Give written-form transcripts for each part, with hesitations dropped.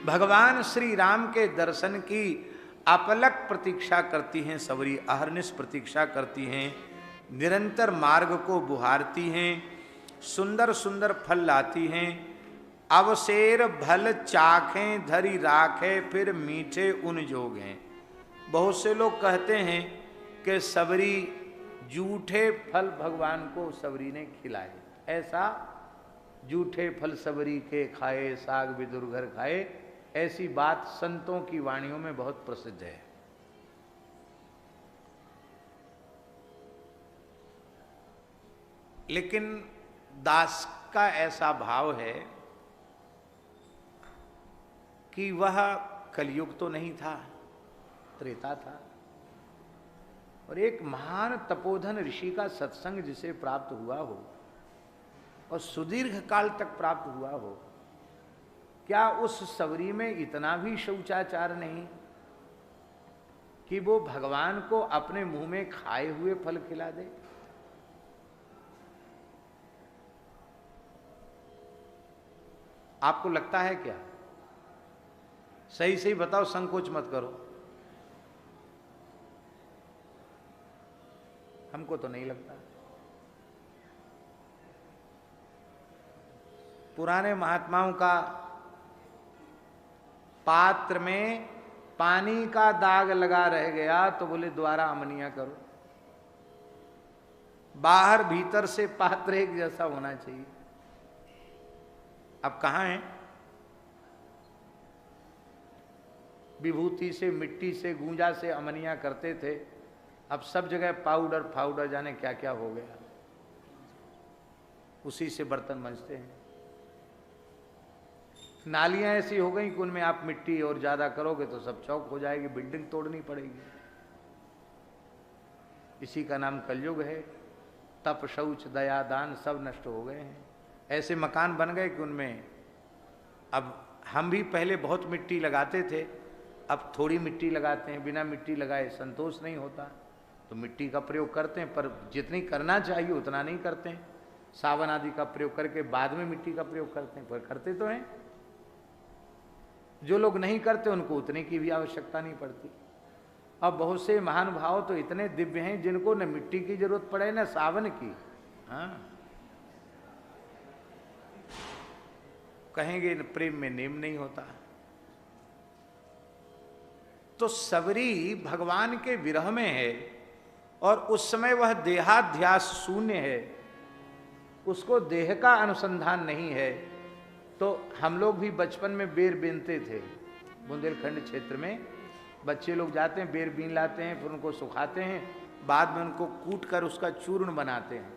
भगवान श्री राम के दर्शन की अपलक प्रतीक्षा करती हैं सबरी, अहर्निश प्रतीक्षा करती हैं, निरंतर मार्ग को बुहारती हैं, सुंदर सुंदर फल लाती हैं। अवसेर भल चाखें धरी राखे, फिर मीठे उन जोग हैं। बहुत से लोग कहते हैं कि सबरी जूठे फल भगवान को सबरी ने खिलाए, ऐसा जूठे फल सबरी के खाए साग विदुर घर खाए, ऐसी बात संतों की वाणियों में बहुत प्रसिद्ध है। लेकिन दास का ऐसा भाव है कि वह कलयुग तो नहीं था, त्रेता था, और एक महान तपोधन ऋषि का सत्संग जिसे प्राप्त हुआ हो और सुदीर्घ काल तक प्राप्त हुआ हो, क्या उस सबरी में इतना भी शौचाचार नहीं कि वो भगवान को अपने मुंह में खाए हुए फल खिला दे? आपको लगता है क्या? सही सही बताओ, संकोच मत करो। हमको तो नहीं लगता। पुराने महात्माओं का पात्र में पानी का दाग लगा रह गया तो बोले द्वारा अमनिया करो। बाहर भीतर से पात्र एक जैसा होना चाहिए। अब कहां है? विभूति से, मिट्टी से, गूंजा से अमनिया करते थे, अब सब जगह पाउडर फाउडर, जाने क्या क्या हो गया। उसी से बर्तन मंजते हैं। नालियां ऐसी हो गई कि उनमें आप मिट्टी और ज्यादा करोगे तो सब चौक हो जाएगी, बिल्डिंग तोड़नी पड़ेगी। इसी का नाम कलयुग है। तप, शौच, दया, दान सब नष्ट हो गए हैं। ऐसे मकान बन गए कि उनमें अब हम भी पहले बहुत मिट्टी लगाते थे, अब थोड़ी मिट्टी लगाते हैं। बिना मिट्टी लगाए संतोष नहीं होता, तो मिट्टी का प्रयोग करते हैं, पर जितनी करना चाहिए उतना नहीं करते हैं। सावन आदि का प्रयोग करके बाद में मिट्टी का प्रयोग करते हैं, पर करते तो हैं। जो लोग नहीं करते उनको उतने की भी आवश्यकता नहीं पड़ती। अब बहुत से महानुभाव तो इतने दिव्य हैं जिनको न मिट्टी की जरूरत पड़े न सावन की। हाँ, कहेंगे प्रेम में नेम नहीं होता। तो सबरी भगवान के विरह में है और उस समय वह देहाध्यास शून्य है, उसको देह का अनुसंधान नहीं है। तो हम लोग भी बचपन में बेर बीनते थे। बुंदेलखंड क्षेत्र में बच्चे लोग जाते हैं, बेर बीन लाते हैं, फिर उनको सुखाते हैं, बाद में उनको कूट कर उसका चूर्ण बनाते हैं।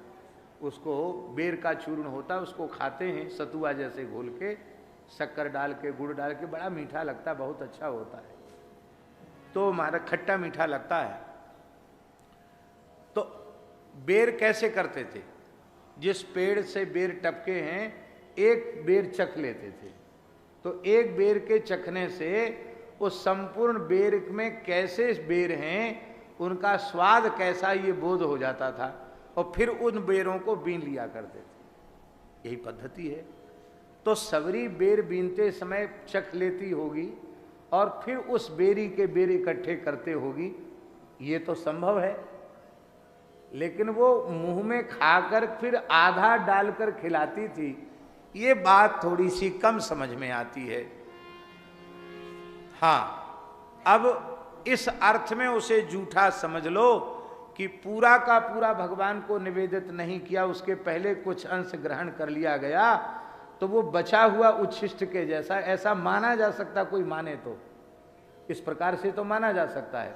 उसको बेर का चूर्ण होता है, उसको खाते हैं सतुआ जैसे घोल के, शक्कर डाल के, गुड़ डाल के, बड़ा मीठा लगता है, बहुत अच्छा होता है। तो हमारा खट्टा मीठा लगता है। तो बेर कैसे करते थे? जिस पेड़ से बेर टपके हैं एक बेर चख लेते थे, तो एक बेर के चखने से उस संपूर्ण बेर में कैसे बेर हैं, उनका स्वाद कैसा, ये बोध हो जाता था, और फिर उन बेरों को बीन लिया करते थे। यही पद्धति है। तो सबरी बेर बीनते समय चख लेती होगी और फिर उस बेरी के बेर इकट्ठे करते होगी, ये तो संभव है। लेकिन वो मुंह में खाकर फिर आधा डालकर खिलाती थी, ये बात थोड़ी सी कम समझ में आती है। हाँ, अब इस अर्थ में उसे झूठा समझ लो कि पूरा का पूरा भगवान को निवेदित नहीं किया, उसके पहले कुछ अंश ग्रहण कर लिया गया, तो वो बचा हुआ उच्छिष्ट के जैसा, ऐसा माना जा सकता। कोई माने तो इस प्रकार से तो माना जा सकता है,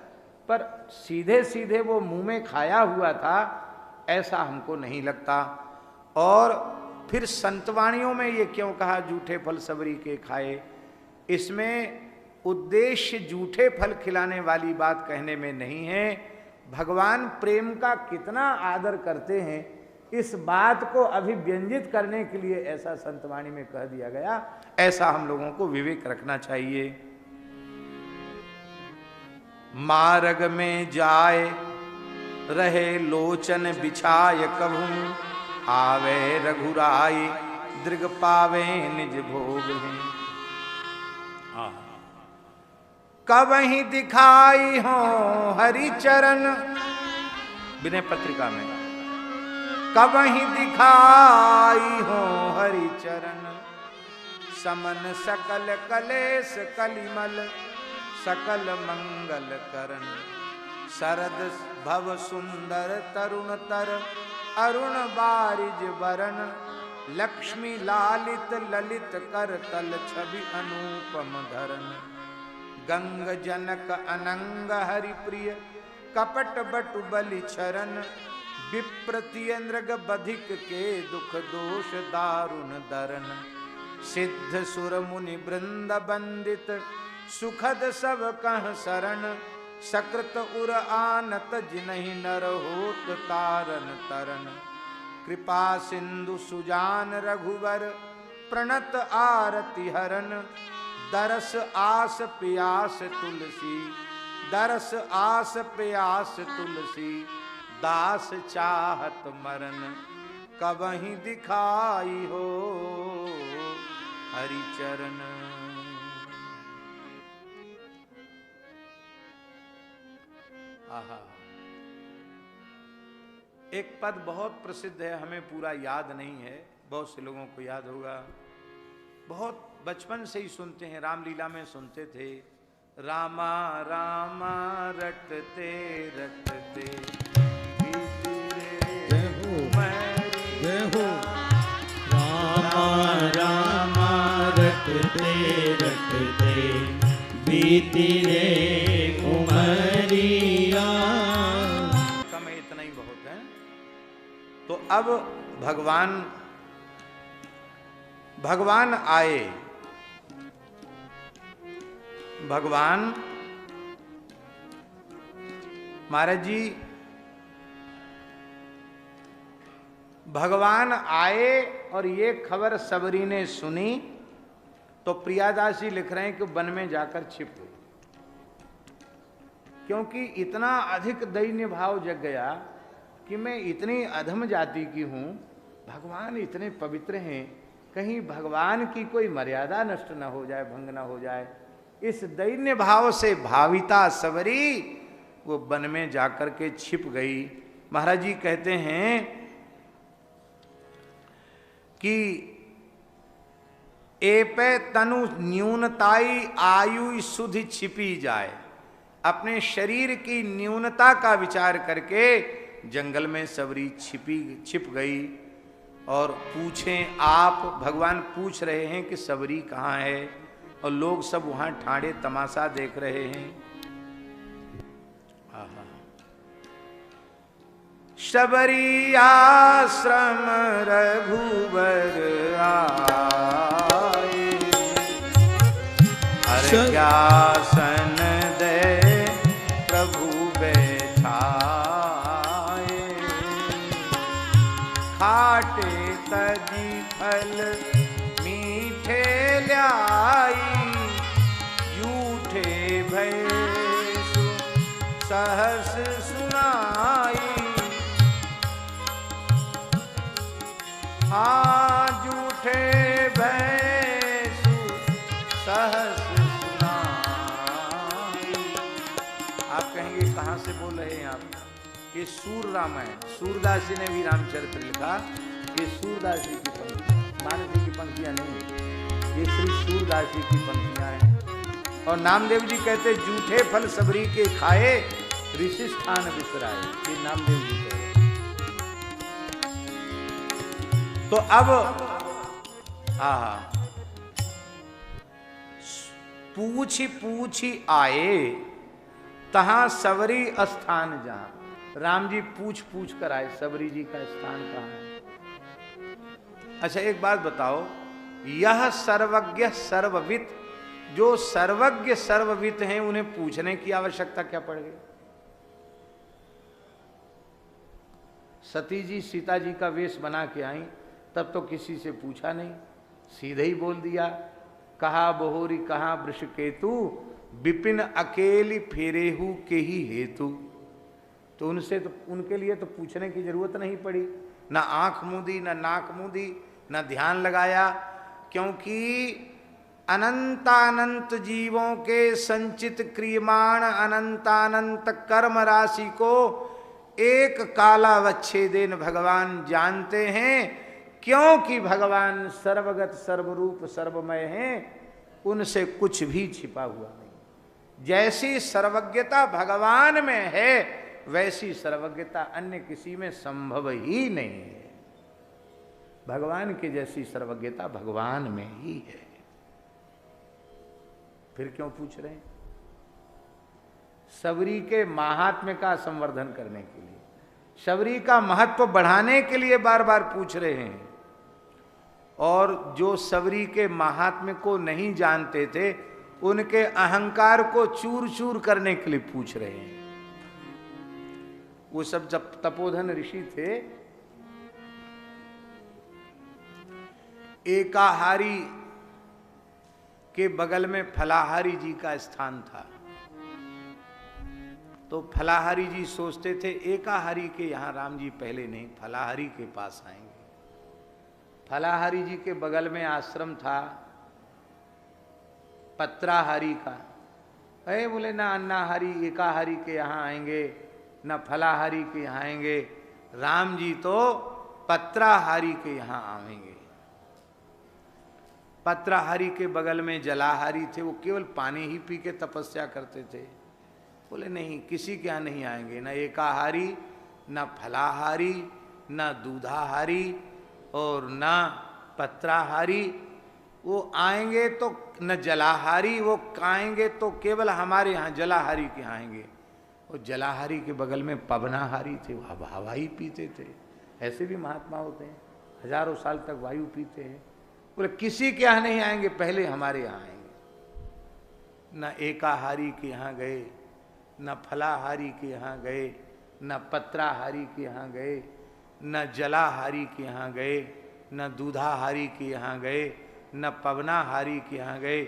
पर सीधे सीधे वो मुंह में खाया हुआ था ऐसा हमको नहीं लगता। और फिर संतवाणियों में ये क्यों कहा जूठे फल सबरी के खाए? इसमें उद्देश्य जूठे फल खिलाने वाली बात कहने में नहीं है। भगवान प्रेम का कितना आदर करते हैं, इस बात को अभिव्यंजित करने के लिए ऐसा संतवाणी में कह दिया गया। ऐसा हम लोगों को विवेक रखना चाहिए। मार्ग में जाए रहे लोचन बिछाय कभू, आवे रघुराई दृग पावे निज भोग हैं। कबहि दिखाई हो हरि चरण, विनय पत्रिका में, कबहि दिखाई हो हरि चरण, समन सकल कलेश कलिमल, सकल मंगल करण, शरद भव सुंदर तरुण तर, अरुण बारिज वरण, लक्ष्मी लालित ललित कर तल छवि अनुपम धरन, गंग जनक अनंग हरि प्रिय, कपट बटु बलि छरन, विप्रतिय नृग बधिक के दुख दोष दारुण दरन, सिद्ध सुर मुनि वृंद बंदित, सुखद सब कह शरण, सकृत उर आनत जिन्हि नर होत तारन तरन, कृपा सिंधु सुजान रघुवर, प्रणत आरति हरन, दरस आस प्यास तुलसी, दरस आस प्यास तुलसी, दास चाहत मरन, कबहि दिखाई हो हरि चरण। आहा, एक पद बहुत प्रसिद्ध है, हमें पूरा याद नहीं है, बहुत से लोगों को याद होगा, बहुत बचपन से ही सुनते हैं, रामलीला में सुनते थे, रामा रामा रटते रटते जय हो रामा रामा रटते रटते बीती रे उमरिया। कम है, इतना ही बहुत है। तो अब भगवान आए, भगवान महाराज जी भगवान आए और ये खबर सबरी ने सुनी तो प्रियादास जी लिख रहे हैं कि वन में जाकर छिप गई, क्योंकि इतना अधिक दैन्य भाव जग गया कि मैं इतनी अधम जाति की हूं, भगवान इतने पवित्र हैं, कहीं भगवान की कोई मर्यादा नष्ट न हो जाए, भंग न हो जाए। इस दैन्य भाव से भाविता सबरी वो वन में जाकर के छिप गई। महाराज जी कहते हैं कि एपे तनु न्यूनताई आयु सुधि छिपी जाए, अपने शरीर की न्यूनता का विचार करके जंगल में सबरी छिप गई। और पूछें आप, भगवान पूछ रहे हैं कि सबरी कहाँ है, और लोग सब वहां ठाड़े तमाशा देख रहे हैं। सबरी आश्रम रघुवर आए, हर आसन दे प्रभु बैठाए, खाटे तजी फल मीठे लाई, झूठे भय सहस सुनाई, हाँ झूठे भय सहस सुनाई। आप कहेंगे कहाँ से बोल रहे हैं आप? ये सूर रामायण, सूरदास जी ने भी रामचरित्र लिखा, ये सूरदास जी की पंक्तियां, मानस जी की पंक्तियां नहीं है, ये श्री सूरदास जी की पंक्तियां हैं। और नामदेव जी कहते जूठे फल सबरी के खाए, ऋषि स्थान बिसराए, ये नामदेव जी कहते। तो अब पूछी पूछी आए, तहां सबरी स्थान जहां, राम जी पूछ पूछ कर आए सबरी जी का स्थान कहाँ है। अच्छा एक बात बताओ, यह सर्वज्ञ सर्ववित, जो सर्वज्ञ सर्ववित हैं उन्हें पूछने की आवश्यकता क्या पड़ गई? सती जी सीता जी का वेश बना के आई, तब तो किसी से पूछा नहीं, सीधे ही बोल दिया, कहा बहोरी कहा वृषकेतु, विपिन अकेली फेरेहू के ही हेतु। तो उनसे तो उनके लिए तो पूछने की जरूरत नहीं पड़ी, ना आंख मूंदी, ना नाक मूंदी, ना ध्यान लगाया, क्योंकि अनंतानंत जीवों के संचित क्रियमाण अनंतानंत कर्म राशि को एक कालावच्छेदेन भगवान जानते हैं, क्योंकि भगवान सर्वगत सर्वरूप सर्वमय हैं, उनसे कुछ भी छिपा हुआ नहीं। जैसी सर्वज्ञता भगवान में है वैसी सर्वज्ञता अन्य किसी में संभव ही नहीं है। भगवान की जैसी सर्वज्ञता भगवान में ही है। फिर क्यों पूछ रहे हैं? शबरी के महात्म्य का संवर्धन करने के लिए, शबरी का महत्व बढ़ाने के लिए बार बार पूछ रहे हैं। और जो शबरी के महात्म्य को नहीं जानते थे उनके अहंकार को चूर चूर करने के लिए पूछ रहे हैं। वो सब जब तपोधन ऋषि थे, एकाहारी के बगल में फलाहारी जी का स्थान था। तो फलाहारी जी सोचते थे एकाहारी के यहां राम जी पहले नहीं, फलाहारी के पास आएंगे। फलाहारी जी के बगल में आश्रम था पत्राहारी का। अरे बोले ना अन्नाहारी एकाहारी के यहां आएंगे, न फलाहारी के यहाँ आएंगे, राम जी तो पत्राहारी के यहाँ आएंगे। पत्राहारी के बगल में जलाहारी थे, वो केवल पानी ही पी के तपस्या करते थे। बोले नहीं, किसी के यहाँ नहीं आएंगे, न एकाहारी न फलाहारी न दूधाहारी और न पत्राहारी। वो आएंगे तो न जलाहारी, वो आएंगे तो केवल हमारे यहाँ जलाहारी के यहाँ आएंगे। और जलाहारी के बगल में पवनाहारी थे, वो हवा ही पीते थे। ऐसे भी महात्मा होते हैं, हजारों साल तक वायु पीते हैं। बोले किसी के यहाँ नहीं आएंगे, पहले हमारे यहाँ आएंगे। न एकाहारी के यहाँ गए, न फलाहारी के यहाँ गए, न पत्राहारी के यहाँ गए, न जलाहारी के यहाँ गए, न दूधाहारी के यहाँ गए, न पवनाहारी के यहाँ गए।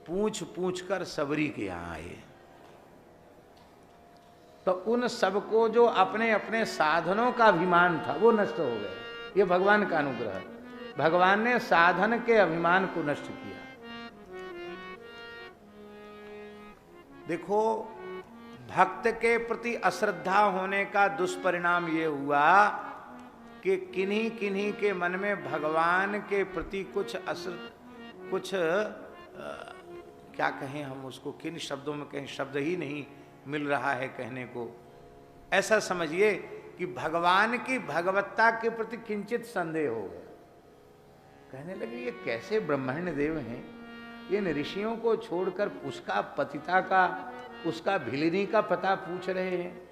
पूछ पूछ कर शबरी के यहाँ आए। तो उन सबको जो अपने अपने साधनों का अभिमान था वो नष्ट हो गए। ये भगवान का अनुग्रह है। भगवान ने साधन के अभिमान को नष्ट किया। देखो, भक्त के प्रति अश्रद्धा होने का दुष्परिणाम ये हुआ कि किन्हीं किन्हीं के मन में भगवान के प्रति कुछ क्या कहें हम उसको, किन शब्दों में कहें, शब्द ही नहीं मिल रहा है कहने को। ऐसा समझिए कि भगवान की भगवत्ता के प्रति किंचित संदेह हो गया। कहने लगे ये कैसे ब्रह्मण्य देव हैं, इन ऋषियों को छोड़कर उसका पतिता का, उसका भिलिनी का पता पूछ रहे हैं।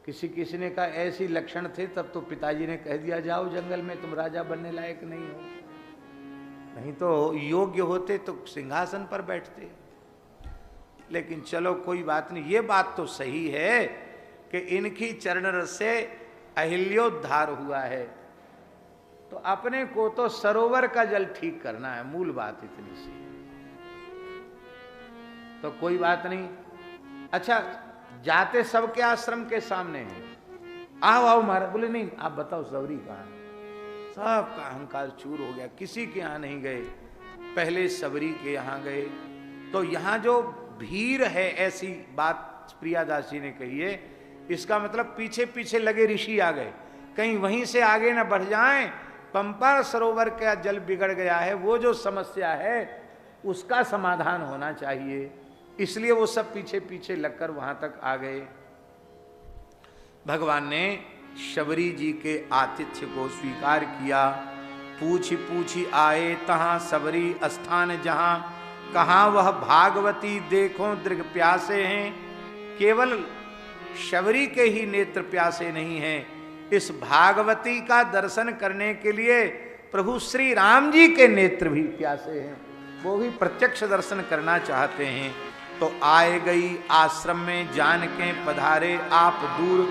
किसी ने कहा ऐसी लक्षण थे तब तो पिताजी ने कह दिया जाओ जंगल में, तुम राजा बनने लायक नहीं हो, नहीं तो योग्य होते तो सिंहासन पर बैठते। लेकिन चलो कोई बात नहीं, ये बात तो सही है कि इनकी चरण रस से अहिल्योद्धार हुआ है, तो अपने को तो सरोवर का जल ठीक करना है, मूल बात इतनी सी। तो कोई बात नहीं। अच्छा, जाते सबके आश्रम के सामने हैं, आओ आओ महाराज। बोले नहीं, आप बताओ शबरी कहाँ है। सबका अहंकार चूर हो गया, किसी के यहाँ नहीं गए, पहले शबरी के यहाँ गए। तो यहाँ जो भीड़ है, ऐसी बात प्रियादासी ने कही है, इसका मतलब पीछे पीछे लगे ऋषि आ गए, कहीं वहीं से आगे न बढ़ जाएं। पंपा सरोवर का जल बिगड़ गया है, वो जो समस्या है उसका समाधान होना चाहिए, इसलिए वो सब पीछे पीछे लगकर वहां तक आ गए। भगवान ने शबरी जी के आतिथ्य को स्वीकार किया। पूछी पूछी आए तहां सबरी स्थान जहां, कहाँ वह भागवती देखो दृढ़ प्यासे हैं। केवल शबरी के ही नेत्र प्यासे नहीं हैं, इस भागवती का दर्शन करने के लिए प्रभु श्री राम जी के नेत्र भी प्यासे हैं, वो भी प्रत्यक्ष दर्शन करना चाहते हैं। तो आए गई आश्रम में जान के पधारे आप दूर।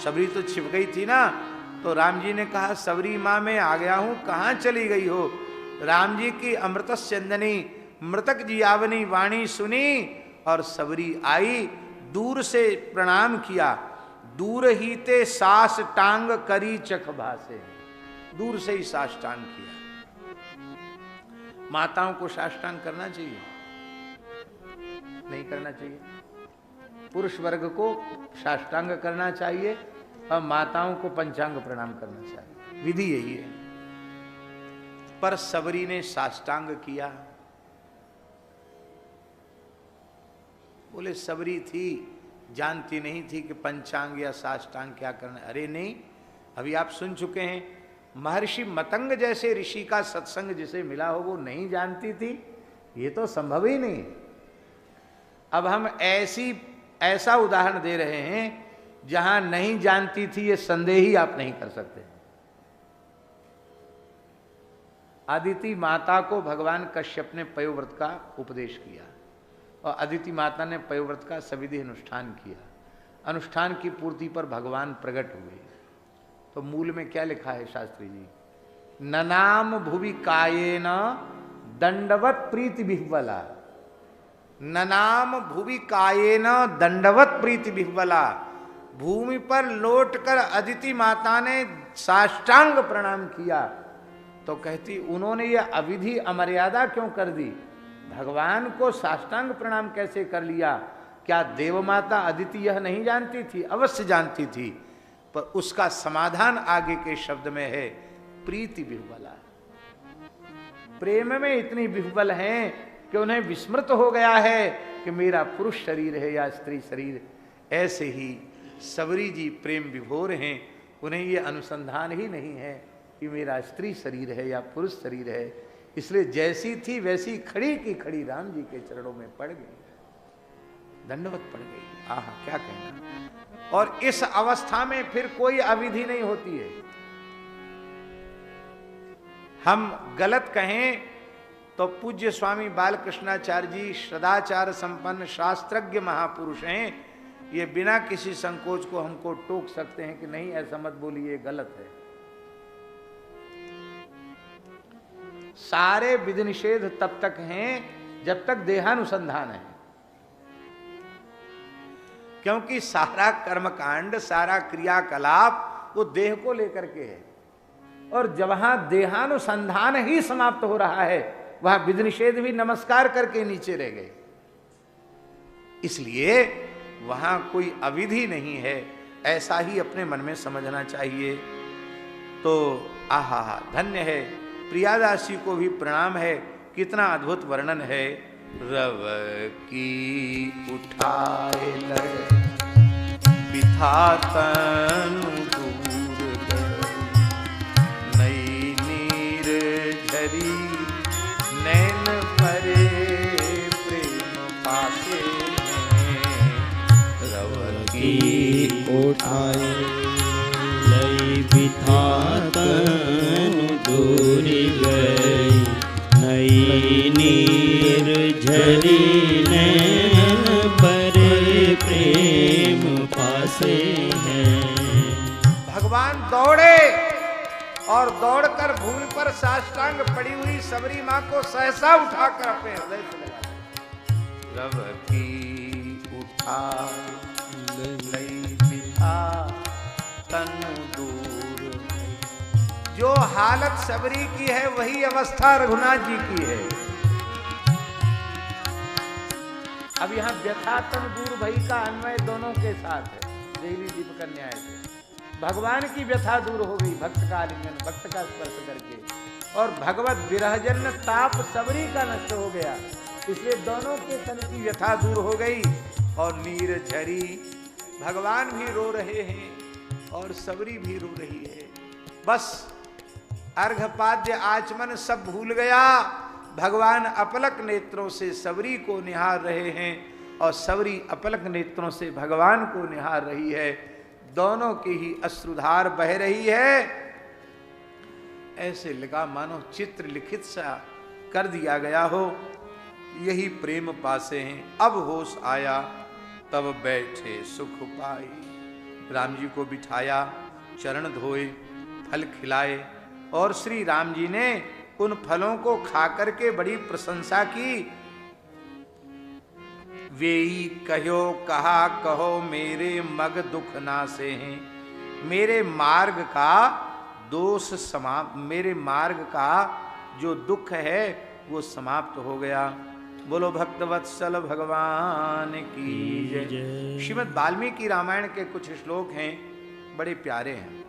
शबरी तो छिप गई थी ना, तो राम जी ने कहा शबरी माँ मैं आ गया हूँ, कहाँ चली गई हो। राम जी की अमृत चंदनी मृतक जियावनी वाणी सुनी और शबरी आई, दूर से प्रणाम किया। दूर ही ते सास टांग करी चख भासे, दूर से ही सास टांग किया। माताओं को साष्टांग करना चाहिए? नहीं करना चाहिए। पुरुष वर्ग को साष्टांग करना चाहिए और माताओं को पंचांग प्रणाम करना चाहिए, विधि यही है। पर सबरी ने साष्टांग किया। बोले सबरी थी, जानती नहीं थी कि पंचांग या साष्टांग क्या करना। अरे नहीं, अभी आप सुन चुके हैं, महर्षि मतंग जैसे ऋषि का सत्संग जिसे मिला हो वो नहीं जानती थी, ये तो संभव ही नहीं। अब हम ऐसा उदाहरण दे रहे हैं जहां नहीं जानती थी, ये संदेह ही आप नहीं कर सकते। अदिति माता को भगवान कश्यप ने पयोव्रत का उपदेश किया और अदिति माता ने पयोव्रत का सविधि अनुष्ठान किया। अनुष्ठान की पूर्ति पर भगवान प्रकट हुए। तो मूल में क्या लिखा है शास्त्री जी? ननाम भुवि कायेन दंडवत प्रीति विह्वला। ननाम भुवि कायेन दंडवत प्रीति विह्वला। भूमि पर लौटकर अदिति माता ने साष्टांग प्रणाम किया। तो कहती उन्होंने यह अविधि अमर्यादा क्यों कर दी? भगवान को साष्टांग प्रणाम कैसे कर लिया? क्या देवमाता अदिति यह नहीं जानती थी? अवश्य जानती थी, पर उसका समाधान आगे के शब्द में है, प्रीति विह्वला। प्रेम में इतनी विह्वल हैं कि उन्हें विस्मृत हो गया है कि मेरा पुरुष शरीर है या स्त्री शरीर। ऐसे ही सबरी जी प्रेम विभोर हैं, उन्हें ये अनुसंधान ही नहीं है कि मेरा स्त्री शरीर है या पुरुष शरीर है। इसलिए जैसी थी वैसी खड़ी की खड़ी राम जी के चरणों में पड़ गई, दंडवत पड़ गई। आहा, क्या कहना। और इस अवस्था में फिर कोई अविधि नहीं होती है। हम गलत कहें तो पूज्य स्वामी बालकृष्णाचार्य जी सदाचार संपन्न शास्त्रज्ञ महापुरुष हैं, ये बिना किसी संकोच को हमको टोक सकते हैं कि नहीं ऐसा मत बोलिए, गलत है। सारे विधि निषेध तब तक हैं जब तक देहानुसंधान है, क्योंकि सारा कर्मकांड, सारा क्रियाकलाप वो देह को लेकर के है। और जहां देहानुसंधान ही समाप्त हो रहा है वहां विधि निषेध भी नमस्कार करके नीचे रह गए। इसलिए वहां कोई अविधि नहीं है, ऐसा ही अपने मन में समझना चाहिए। तो आहा, धन्य है, प्रियादास जी को भी प्रणाम है। कितना अद्भुत वर्णन है। रव की उठाए लड़ बिथा तनु दूर गए, नई नीर झरी नैन परे प्रेम पासे हैं। रव की उठाए लई बिथा तनु दूर गई, नई नीर झरी नैन परे प्रेम पासे हैं। भगवान दौड़े और दौड़कर भूमि पर साष्टांग पड़ी हुई सबरी मां को सहसा उठाकर अपने हृदय से लगा। रव की उठा लई बिठा तनु दूर। जो हालत सबरी की है वही अवस्था रघुनाथ जी की है। अब यहां व्यथा तनु दूर भई का अन्वय दोनों के साथ है। देवी दीपक न्याय से भगवान की व्यथा दूर हो गई, भक्त का आलिंगन, भक्त का स्पर्श करके, और भगवत विरहजन्य ताप सबरी का नष्ट हो गया। इसलिए दोनों के तन की व्यथा दूर हो गई और नीर झरी। भगवान भी रो रहे हैं और सबरी भी रो रही है। बस अर्घपाद्य आचमन सब भूल गया। भगवान अपलक नेत्रों से सबरी को निहार रहे हैं और सबरी अपलक नेत्रों से भगवान को निहार रही है। दोनों की ही अश्रुधार बह रही है। ऐसे लगा मानो चित्र लिखित सा कर दिया गया हो। यही प्रेम पासे हैं। अब होश आया तब बैठे सुख पाई। राम जी को बिठाया, चरण धोए, फल खिलाए और श्री राम जी ने उन फलों को खा करके बड़ी प्रशंसा की। वेई कहो कहा कहो मेरे मग दुख नासे हैं। मेरे मार्ग का दोष मेरे मार्ग का जो दुख है वो समाप्त हो गया। बोलो भक्तवत्सल भगवान की जय। श्रीमद् वाल्मीकि रामायण के कुछ श्लोक हैं, बड़े प्यारे हैं।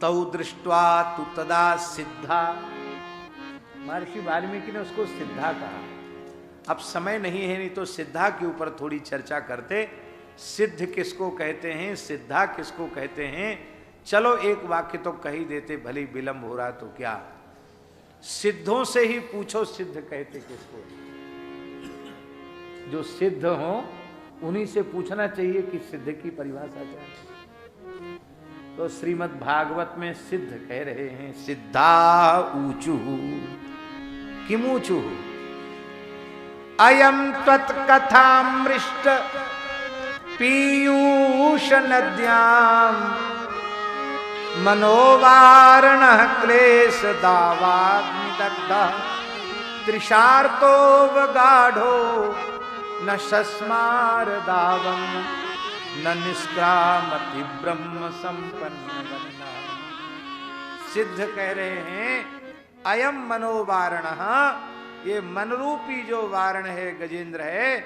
तौ दृष्ट्वा तु तदा सिद्धा, महर्षि वाल्मीकि ने उसको सिद्धा कहा। अब समय नहीं है, नहीं तो सिद्धा के ऊपर थोड़ी चर्चा करते। सिद्ध किसको कहते हैं, सिद्धा किसको कहते हैं, चलो एक वाक्य तो कह ही देते, भले विलंब हो रहा तो क्या। सिद्धों से ही पूछो सिद्ध कहते किसको। जो सिद्ध हो उन्हीं से पूछना चाहिए कि सिद्ध की परिभाषा क्या है। तो श्रीमद् भागवत में सिद्ध कह रहे हैं, सिद्धा ऊचु किमूचु अयम त्वत्कथामृष्ट पीयूष नद्याम मनोवारण क्लेश दावाग्निदग्धः त्रिशार्तो गाढ़ो न शस्मार दावम न निष्क्रामति ब्रह्म संपन्न वन्ना। सिद्ध कह रहे हैं अयम मनोवारण, ये मनरूपी जो वारण है गजेंद्र है,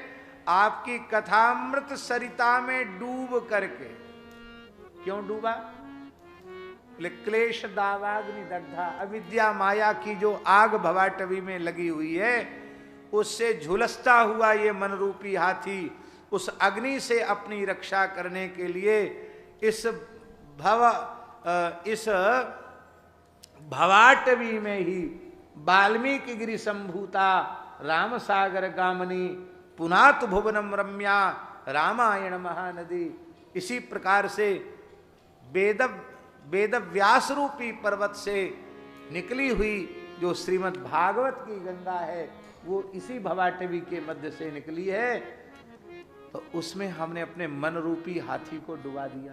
आपकी कथामृत सरिता में डूब करके, क्यों डूबा, क्लेश दावाग्नि दग्धा, अविद्या माया की जो आग भवाटवी में लगी हुई है उससे झुलसता हुआ ये मनरूपी हाथी उस अग्नि से अपनी रक्षा करने के लिए इस भवाटवी में ही वाल्मीकि गिरि संभूता राम सागर गामनी पुनात भुवनम रम्या रामायण महानदी। इसी प्रकार से वेद व्यास रूपी पर्वत से निकली हुई जो श्रीमद् भागवत की गंगा है वो इसी भवाटवी के मध्य से निकली है। तो उसमें हमने अपने मन रूपी हाथी को डुबा दिया।